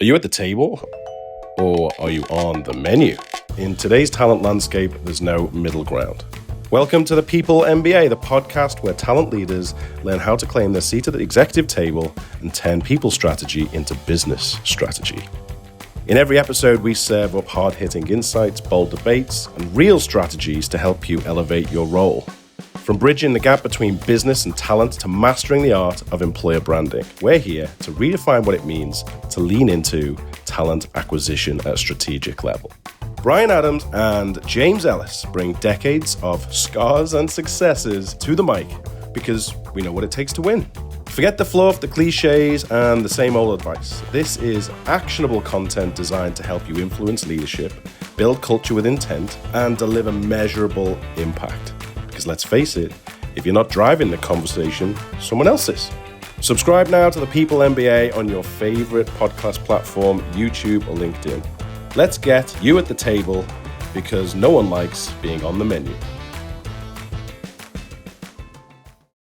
Are you at the table or are you on the menu? In today's talent landscape, there's no middle ground. Welcome to the People MBA, the podcast where talent leaders learn how to claim their seat at the executive table and turn people strategy into business strategy. In every episode, we serve up hard-hitting insights, bold debates, and real strategies to help you elevate your role. From bridging the gap between business and talent to mastering the art of employer branding, we're here to redefine what it means to lean into talent acquisition at a strategic level. Brian Adams and James Ellis bring decades of scars and successes to the mic because we know what it takes to win. Forget the fluff, the cliches, and the same old advice. This is actionable content designed to help you influence leadership, build culture with intent, and deliver measurable impact. Because let's face it, if you're not driving the conversation, someone else is. Subscribe now to the People MBA on your favorite podcast platform, YouTube or LinkedIn. Let's get you at the table because no one likes being on the menu.